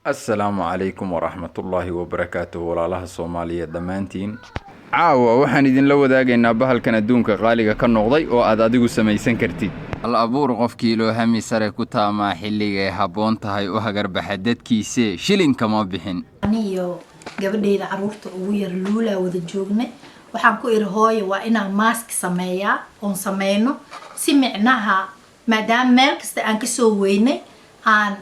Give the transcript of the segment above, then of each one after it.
السلام عليكم ورحمة الله وبركاته ولا الصومالية دمانتين caawa waxaan idin la wadaagaynaa bahalkan adduunka qaaliga ka noqday oo aad adigu samaysan kartid hal abuur qofkii loo hami sare ku taamaa xilliga habboon tahay u hagarbaxa dadkiisa shilinka ma bixin aniyo gabadheeda caruurta ugu yar luula wada joognay waxaan ku iri hooyo waa inaan mask sameeyaa oon sameyno si micnaha maadaama meel kasta aan ka soo weynay aan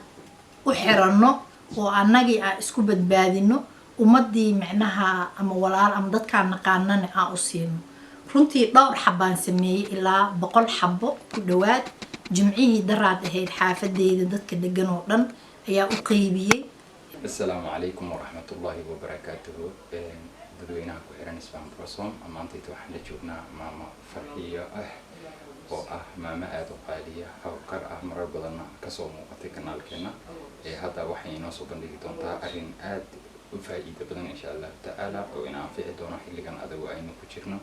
u xiranno oo annagii aan isku badbaadino ummadii micnaha ama walaal ama dadkaan naqaanana aan u siino runtii dhowr xabaan sameeyay ilaa 100 xabo ku dhawaad jimcihii daraad ahayd xaafadeeda dadka degan oo dhan ayaa u qaybiyay. Assalaamu calaykum waraxmatullaahi wabarakaatuhu. dadweynaha ku xiran isfaham farsoon maanta waxaan la joognaa maama farxiyo oo ah maama aad u qaaliya hawkar ah marar badan ka soo muuqatay kanaalkeena hadda waxay inoo soo bandhigi doontaa arrin aad فائدة بدن إن شاء الله تعالى وإن عفيه دونه اللي كان أدو عينه كشرنا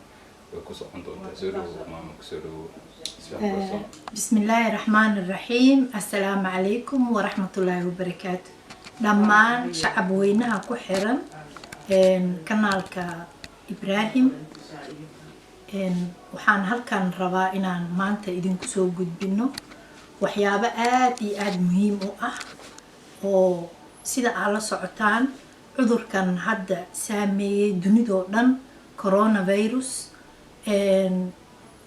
وكسر عنده تزوره وما مكسره. بسم الله الرحمن الرحيم. السلام عليكم ورحمة الله وبركاته. لما شعب وينها كحرا كنالك إبراهيم وحان هل كان ربا إن ما أنت إذن كسو جد بينه وحيابة آد مهم وسيدا على سعطان cudurkan hadda saameeyay dunidoo dhan coronavirus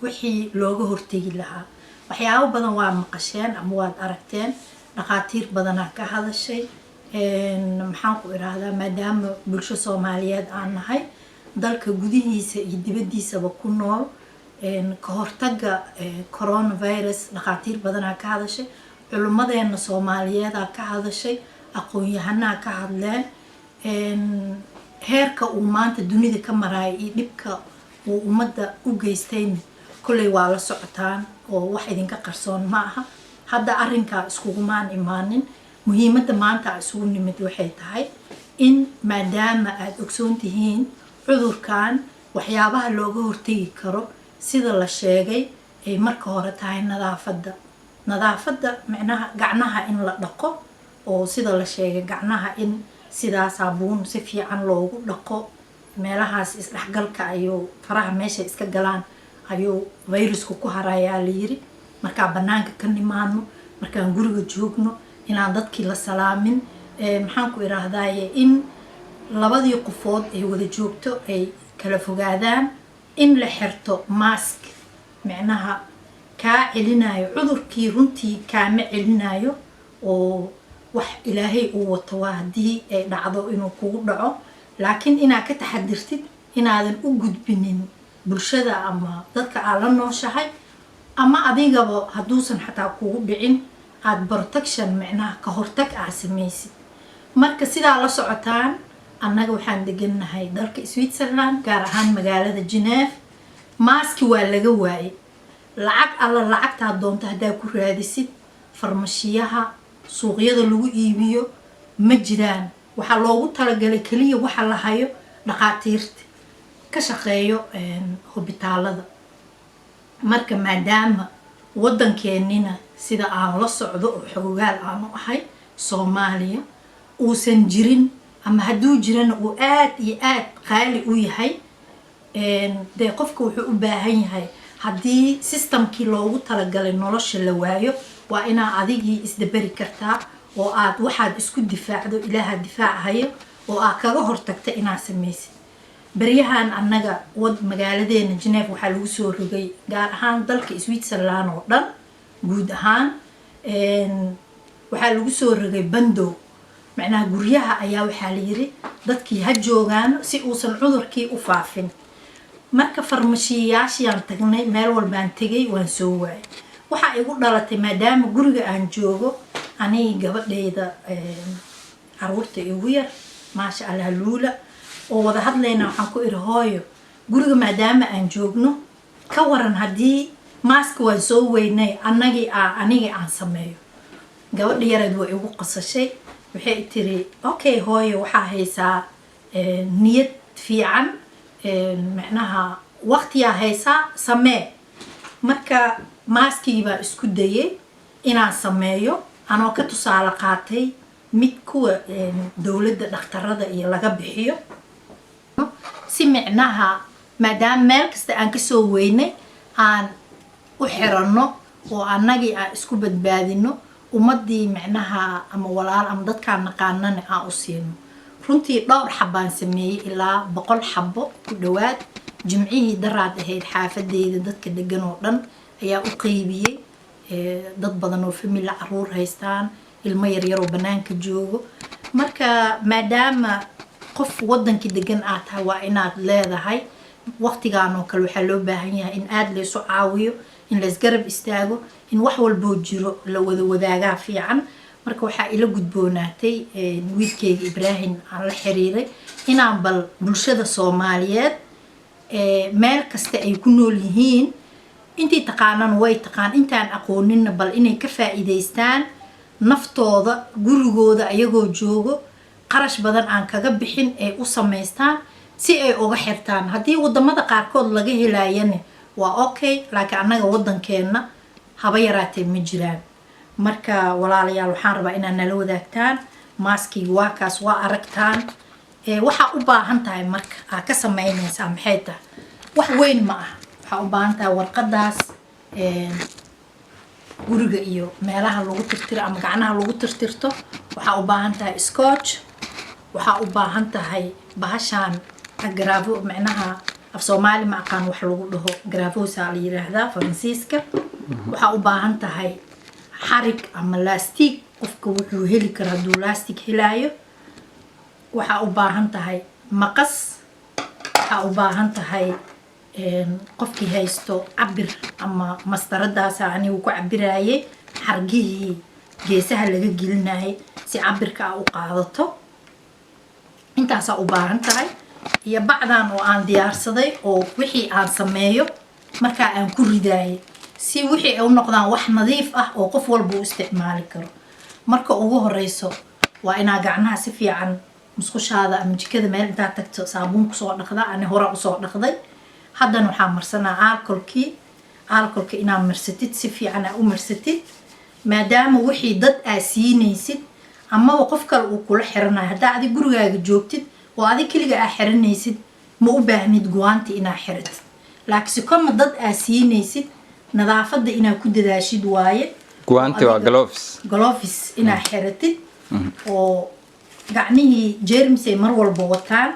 wixii looga hortagi lahaa waxyaabo badan waa maqasheen ama waad aragteen dhaqaatiir badanaa ka hadashay maxaan ku iraahdaa maadaama bulsho Soomaaliyeed aan nahay dalka gudihiisa iyo dibadiisaba ku nool ka hortaga coronavirus dhaqaatiir badanaa ka hadashay culimadeena Soomaaliyeed ka hadashay aqoon-yahanaa ka hadleen heerka uu maanta dunida ka marayo iyo dhibka uu ummadda u geystay kulay waa la socotaan oo wax idinka qarsoon ma aha hadda arrinka iskugumaan imaanin muhiimadda maanta isugu nimid waxay tahay in maadaama aad ogsoon tihiin cudurkan waxyaabaha looga hortagi karo sida la sheegay ay marka hore tahay nadaafadda macnaha gacnaha in la dhaqo oo sida la sheegay gacnaha in sidaa saabuun si fiican loogu dhaqo meelahaas isdhexgalka ayuu faraha meesha iska galaan ayuu virusku ku harayaa la yiri markaa banaanka ka nimaano markaan guriga joogno inaan dadkii la salaamin maxaan ku iraahdaye in labadii qofood ay wada joogto ay kala fogaadaan in la xirto mask macnaha kaa celinayo cudurkii runtii kaama celinayo oo wax ilaahay uu wato waa hadii ay dhacdo inuu kugu dhaco laakiin inaad ka taxadirtid inaadan u gudbinin bulshada ama dadka aad la nooshahay ama adigaba haduusan xataa kugu dhicin aad protection macnaha ka hortag aad samaysid marka sidaa la socotaan annaga waxaan degannahay dalka Switzerland gaar ahaan magaalada Geneva maski waa laga waayay lacagtaa doonta hadaa ku raadisid farmashiyaha suuqyada lagu iibiyo ma jiraan waxa loogu talagalay kaliya waxa la hayo dhaqaatiirta ka shaqeeyo hubitaalada marka maadaama wadankeenina sida aan la socdo oo xogaal aan u ahay Soomaaliya uusan jirin ama haduu jirana uu aad iyo aad qaali u yahay de qofka wuxuu u baahan yahay hadii systemkii loogu talagalay nolosha la waayo waa inaa adigii isdabari kartaa oo aad waxaad isku difaacdo ilaaha difaacayo oo aad kaga hortagta inaad samaysid baryahan annaga magaaladeena Geneva waxaa lagu soo rogay gaar ahaan dalka Switzerland oo dhan guud ahaan waxaa lagu soo rogay bandow macnaha guryaha ayaa waxaa la yiri dadkii ha joogaan si uusan cudurkii u faafin marka farmashiyaashiyan tagnay meel walbaan tagay waan soo waayay waxa igu dhalatay maadaama guriga aan joogo aniga gabadheeda caruurta igu yar maasha Allah luula oo wada hadlayna waxaan ku iri hooyo guriga maadaama aan joogno ka waran hadii mask waan soo weynay aniga aan sameeyo gabadha yareed way igu qasashay waxay tiri okay hooyo waxa haysaa niyad fiican macnaha waqtiga haysaa samee marka maskii baa isku dayay inaan sameeyo anoo ka tusaale qaatay mid kuwa dowladda dhakhtarada iyo laga bixiyo si micnaha maadaama meel kasta aan kasoo weynay aan u xiranno oo annagii aan isku badbaadino ummadii micnaha ama walaal ama dadkaan naqaanana aan u siino runtii dhowr xabaan sameeyey ilaa 100 xabo ku dhawaad jimcihii daraad ahayd xaafadeeda dadka degan oo dhan ayaa u qaybiyey dad badan oo family caruur haystaan ilmo yaryar oo banaanka joogo marka maadaama qof wadanka degan aad tahay waa inaad leedahay waqtigaan oo kale waxaa loo baahan yahay in aad la isu caawiyo in la isgarab istaago in wax walboo jiro la wada wadaagaa fiican marka waxaa ila gudboonaatay wiilkeyga Ibraahim aan la xiriiray inaan bal bulshada Soomaaliyeed meel kasta ay ku nool yihiin intii taqaanan way taqaan intaan aqooninna bal inay ka faa'iideystaan naftooda gurigooda ayagoo joogo qarash badan aan kaga bixin ay u sameystaan si ay uga xirtaan haddii wadamada qaarkood laga helaayana waa okay laakiin annaga wadankeena haba yaraatee ma jiraan marka walaalayaal waxaan rabaa inaad nala wadaagtaan maaskii waa kaas waa aragtaan waxaa u baahan tahay marka aad ka samaynaysaa maxay tahay wax weyn ma aha waxaa u baahan tahay warqadaas guriga iyo meelaha lagu tirtiro ama gacnaha lagu tirtirto waxaa u baahan tahay scotch waxaa u baahan tahay bahashaan agravo macnaha af Soomaali ma aqaan wax lagu dhaho gravosa la yiraahdaa Faransiiska waxaa u baahan tahay xarig ama laastig qofka wuxuu heli karaa duu laastig helaayo waxaa u baahan tahay maqas waxaa u baahan tahay qofkii haysto cabir ama mastaradaas anigu ku cabiraayay xargihii geesaha laga gelinayay si cabirka u qaadato intaas u baahan tahay iyo bacdan oo aan diyaarsaday oo wixii aan sameeyo marka aan ku ridaayay si wixii ay u noqdaan wax nadiif ah oo qof walba u isticmaali karo marka ugu horeyso waa inaa gacnaha si fiican musqushaada ama jikada meel inta tagto saabuun ku soo dhaqda ani hore u soo dhaqday haddana waxaa marsanaa alcoholka inaa marsatid si fiican aa u marsatid maadaama wixii dad aa siinaysid ama qof kale uu kula xiranayo haddaa adi gurigaaga joogtid oo adi keliga aa xiranaysid ma u baahnid guwaanti inaa xiratid laakiinse koma dad aa siinaysid nadaafada inaa ku dadaashid waaye guwaanti waa gloves inaa xiratid oo gacnihii jeermis ay mar walba wataan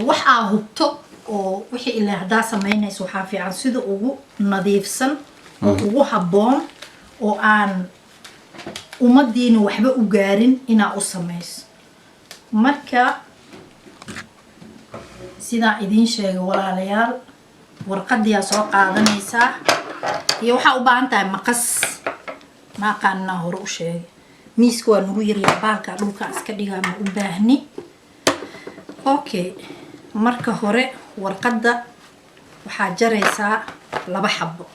wax aa hubto oo wixii ilaa haddaa samaynayso waxaa fiican sida ugu nadiifsan oo ugu habboon oo aan ummadiina waxba u gaarin inaa u samayso marka sidaan idiin sheegay walaalayaal warqadiyaa soo qaadanaysaa iyo waxaa u baahan tahay maqas ma aqaanaa hore u sheegay miiska waa nagu yaryaa baalka dhulka iska dhigaa ma u baahni okay marka hore warqada waxaa jaraysaa 2 xabo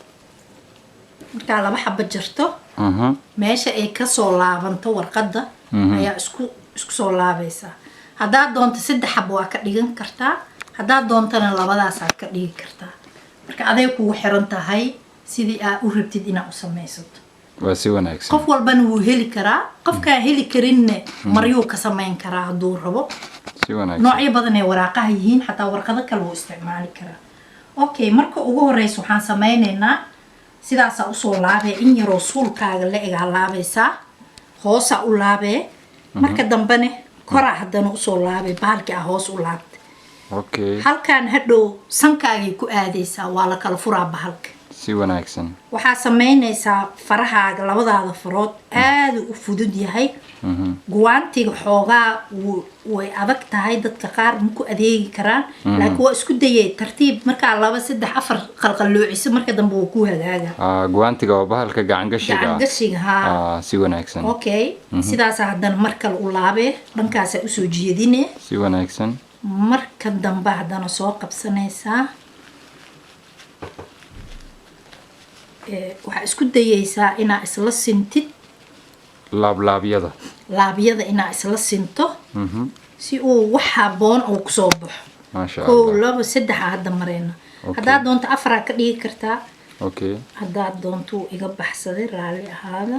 markaa 2 xabo jarto meesha ay kasoo laabanto warqada ayaa isku soo laabaysaa haddaad doonto 3 xabo waa ka dhigan kartaa haddaad doontana 2daas aad ka dhigi kartaa marka aday kugu xiran tahay sidii aad u rabtid inaad u samaysato waa si wanaagsan qof walbana wuu heli karaa qofkaa heli karinne maryuu ka samayn karaa hadduu rabo si wanaagsan noocyo badan ee waraaqaha yihiin xataa warqado kale wuu isticmaali karaa okay marka ugu horeyso waxaan sameynaynaa sidaasaa usoo laabee in yaroo suulkaaga la egaa laabaysaa hoosaa u laabee marka dambene koraa haddana usoo laabee bahalkii ah hoos u laabta okay halkaan hadhow sankaagay ku aadaysaa waa la kala furaa bahalka si wanaagsan waxaa sameynaysaa farahaaga labadaada farood aad u fudud yahay guwaantiga xoogaa way adag tahay dadka qaar ma ku adeegi karaan laakiin waa isku dayay tartiib markaa 2 3 4 qalqaloociso marka dambe wuu ku hagaaga guwaantiga waa bahalka gacangashiga haa si wanaagsan okay sidaas haddana mar kale u laabee dhankaas u soo jeedine si wanaagsan marka dambe haddana soo qabsanaysaa waxaa isku dayaysaa inaa isla sintid laabyada inaa isla sinto si uu wax habboon uu kusoo baxo maasha Allah 2 3 hadda mareyna haddaad doonto 4 ka dhigi kartaa okay haddaad doonto iga baxsaday raali ahaada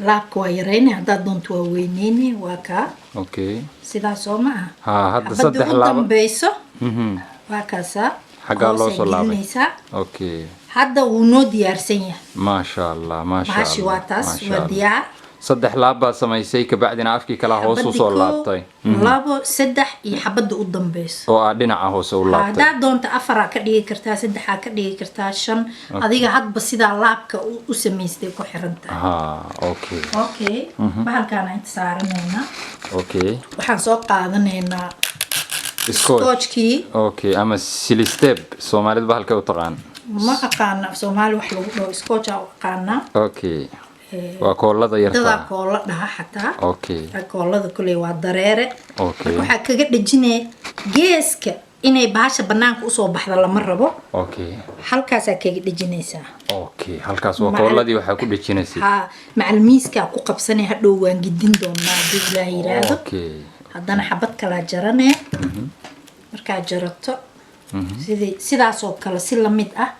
laabka waa yarayni haddaad doonto waa weyneyni waa kaa okay sidaas oo ma aha ها هذا xabadda صدح u لعبة dambeyso waa kaasaa حاجة الله hoos صلى الله عليه gelinaysaa اوكي hadda wuu noo diyaarsan yahay ما شاء الله ما شاء bahashi الله waa ما taas شاء waa الله diyaar صدح لعبة سميسي كبعدين عافكي كلا هوس xabaddi وصول koo, لابطي labo saddex iyo xabadda u dambeyso oo dhinaca hoose u laabtay haddaad doonto afaraa ka dhigi kartaa saddexaa ka dhigi kartaa shan adiga hadba sidaa laabka u samaystay ku xiran tahay ha okay okay bahalkaana inta saaranaynaa okay waxaan soo qaadanaynaa scotch scotchkii okay ama silisteb Soomaalidu bahalka u taqaan ma aqaana Soomaali wax lagu dhaho scotch aan aqaanaa okay waa koolada dadaa yarta koola dhaha xataa okay koolada kuley waa dareere okay waxaa kaga dhejinaya geeska inay bahasha banaanka usoo baxda lama rabo okay halkaasaa kaga dhejinaysaa okay halkaas waa kooladii waxaa ku dhejinaysaa ها مع الميسكا ku qabsanay hadhow waan gidin doonaa hadii Ilaahay yiraahdo okay haddana xabad kala jarane markaa jarato sidaas oo kale si la mid ah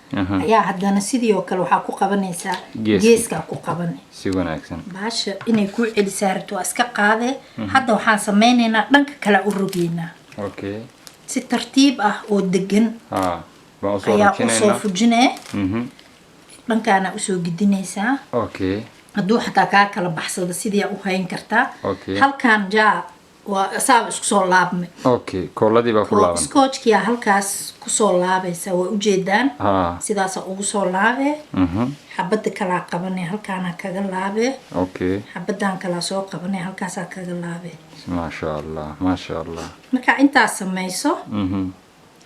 ayaa haddana sidii oo kale waxaa ku qabanaysaa geeska ku qabanay si wanaagsan baasha inay ku celisaa rabto waa iska qaade hadda waxaan sameynaynaa dhanka kale u rogeynaa okay si tartiib ah oo degan baan u soo ayaa u soo rajinayna fujinee dhankaana usoo gidinaysaa okay hadduu xataa kaa kala baxsado sidii u hayn kartaa Okay. halkan jaa waa asaaba isku soo laabmay okay kooladii baa ku laaban scotchkia halkaas kusoo laabaysa waa ujeedaan ha sidaasa ugu soo laabee xabada kalaa qabanay halkaana kaga laabee okay xabadan kalaa soo qabanay halkaasaa kaga laabee ما شاء الله ما شاء الله markaa intaas samayso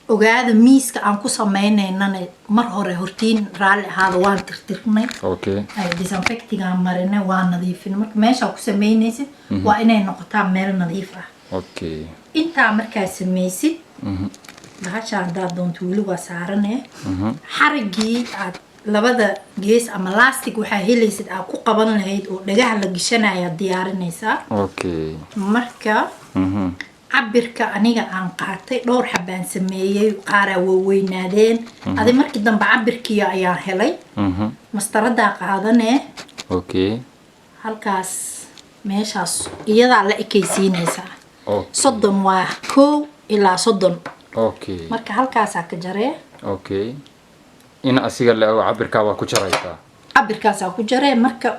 ogaada miiska aan ku sameynaynana mar hore hortiin raalli ahaada waan tirtirnay okay disinfectigaan marinay waa nadiifin marka meeshaa ku samaynaysid waa inay noqotaa meel nadiif ah okay intaa markaa samaysid bahasha haddaad doonto weli waa saarane xarigii aad labada gees ama lastic waxaa helaysid aad ku qaban lahayd oo dhagaha la gashanaya diyaarinaysaa okay marka cabirka aniga aan qaatay dhowr xabaan sameeyey qaaraa waaweynaadeen adi markii dambe cabirkii ayaan helay mastaradaa qaadanee okay halkaas meeshaas iyadaa la ekaysiinaysaa okay 30 waa 1 ilaa 30 okay marka halkaasaa ka jaree okay in asiga la cabirka waa ku jaraysaa cabirkaasaa ku jaree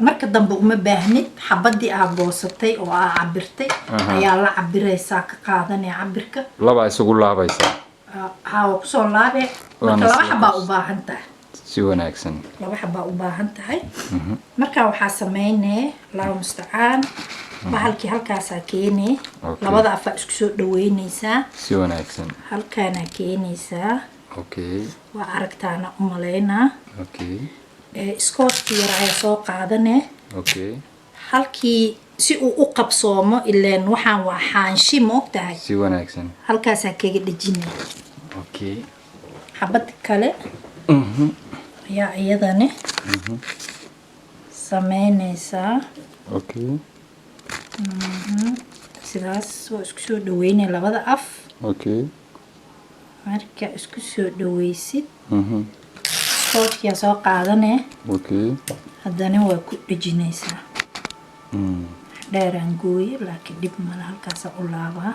marka dambe uma baahnid xabadii aa goosatay oo aa cabirtay ayaa la cabiraysaa ka qaadanaya cabirka laba isugu laabaysaa waa kusoo laabee marka laba xabaa u baahan tahay si wanaagsan laba xabaa u baahan tahay markaa waxaa sameynee Allahu mustacaan bahalkii halkaasaa keenee labada afaa isku soo dhaweynaysaa si wanaagsan halkaanaa keenaysaa okay waa aragtaana u malaynaa okay scotchkii yar ayaa soo qaadane okay halkii si uu u qabsoomo ileen waxaan waa xaanshi moogtahay si wanaagsan halkaasaa kaga dhejinay okay xabad kale ayaa iyadani sameynaysaa okay sidaas waa isku soo dhaweynay labada af okay marka isku soo dhaweysid scotchkia soo qaadane okay haddana waa ku dhejinaysaa dheeraan gooye laakiin dhib male halkaasa u laabaa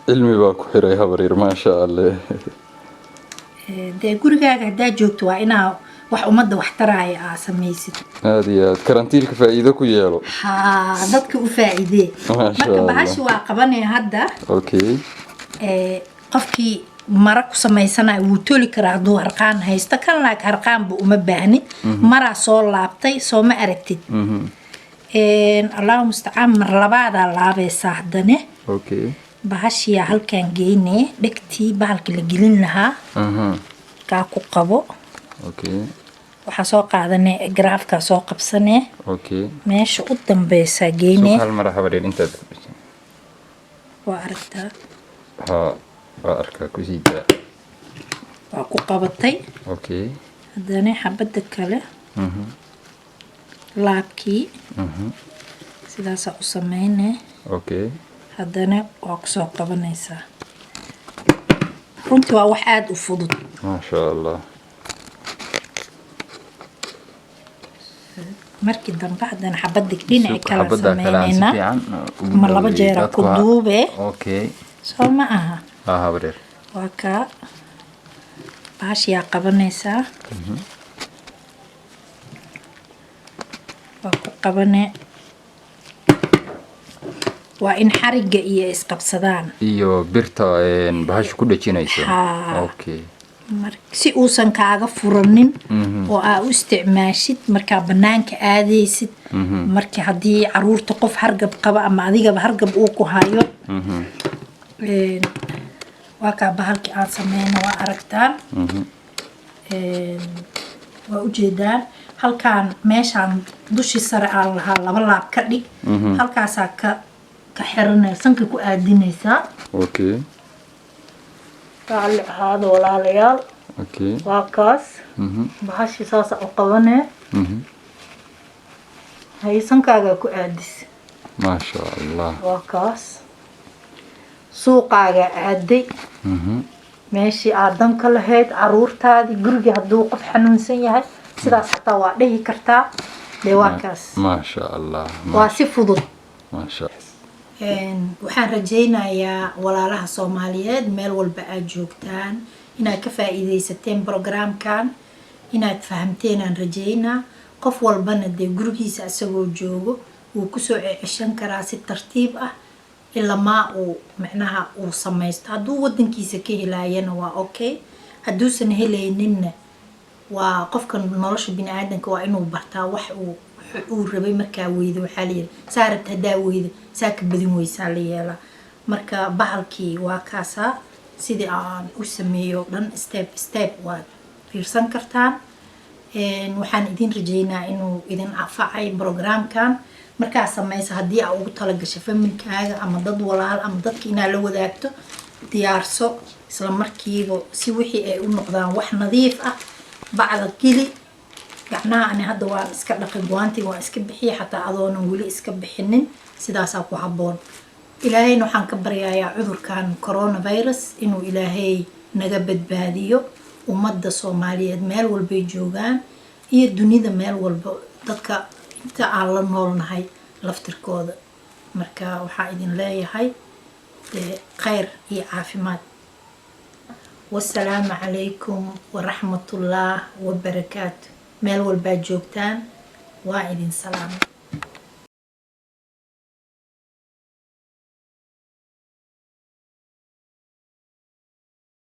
cilmi baa ku xiray habaryar maasha allah dee gurigaaga haddaa joogto waa inaa wax ummadda wax taraaya aa samaysid aad iyo aad karantiilka faa'iido ku yeelo haa dadka u faa'iidee marka bahashi waa qabanaya hadda okay qofkii mara ku samaysanayo wuu toli karaa hadduu harqaan haysto kan laak harqaanba uma baahnid maraa soo laabtay soo ma aragtid Allahu mustacaan mar labaadaa laabaysaa haddane okay bahashiyaa halkaan geynee dhegtii bahalka la gelin lahaa kaa ku qabo okay waxaa soo qaadanee garaafkaa soo qabsanee okay meesha u dambeysaa geynee hal mar habaryar intaad ku dhigtay waa aragtaa waa arkaa ku siidaa waa ku qabatay okay haddana xabadda kale laabkii sidaasaa u sameynee okay haddana waa kusoo qabanaysaa runtii waa wax aada u fudud maasha allah markii dambe haddana xabadda dhinaca kala xabadda kale aan si sameynayna fiican ma laba jeer ku duube okay soo ma aha habareer waa ka baashiyaa qabanaysaa waa ku qabane waa in xariga iyo isqabsadaan iyo birta bahasha ku dhajinayso Haa. okay si uusan kaaga furanin oo aa u isticmaashid markaa banaanka aadaysid markii haddii caruurta qof hargab qaba ama adigaba hargab uu ku hayo waa kaa bahalkii aan sameyno waa aragtaan waa ujeedaan halkaan meeshaan dushii sare aan lahaa laba laab ka dhig halkaasaa ka xiranaysa sanka ku aadinaysaa okay raalli ahaado walaalayaal okay waa kaas bahashii saasa u qabanee haysankaagaa ku aadis ما شاء الله waa kaas suuqaagaa aaday meeshii aad danka lahayd caruurtaadii gurigii hadduu qof xanuunsan yahay sidaas xataa waa dhihi kartaa dee waa kaas ما شاء الله waa si fudud ما شاء الله waxaan rajaynayaa walaalaha soomaaliyeed meel walba aad joogtaan inaad ka faa'iidaysateen programkan inaad fahamteen aan rajaynaa qof walbana dee gurigiisa isagoo joogo wuu kusoo ceshan karaa si tartiib ah ilamaa uu macnaha uu samaysto hadduu wadankiisa ka helaayana waa okay hadduusan helayninna waa qofka nolosha bini-aadanka waa inuu bartaa wax uu rabay markaa weydo waxaa layidhi saa rabta haddaa weydo saa ka badin weysaa la yeelaa marka bahalkii waa kaasaa sidii aan u sameeyo dhan step waad fiirsan kartaan waxaan idin rajaynaa inuu idin anfacay programkan markaa samaysa haddii aa ugu talagasho familkaaga ama dad walaal ama dadka inaad la wadaagto diyaarso isla markiiba si wixii ay u noqdaan wax nadiif ah bacda geli gacnaha ani hadda waan iska dhaqay guwaantiga waan iska bixiyay xataa adoonan weli iska bixinin sidaasaa ku habboon ilaahayna waxaan ka baryayaa cudurkan coronavirus inuu ilaahay naga badbaadiyo ummadda soomaaliyeed meel walbay joogaan iyo dunida meel walba dadka inta aan la noolnahay laftirkooda marka waxaa idin leeyahay khayr iyo caafimaad wasalaamu calaykum waraxmatullah wabarakaatu meel walbaad joogtaan waa idin salaamay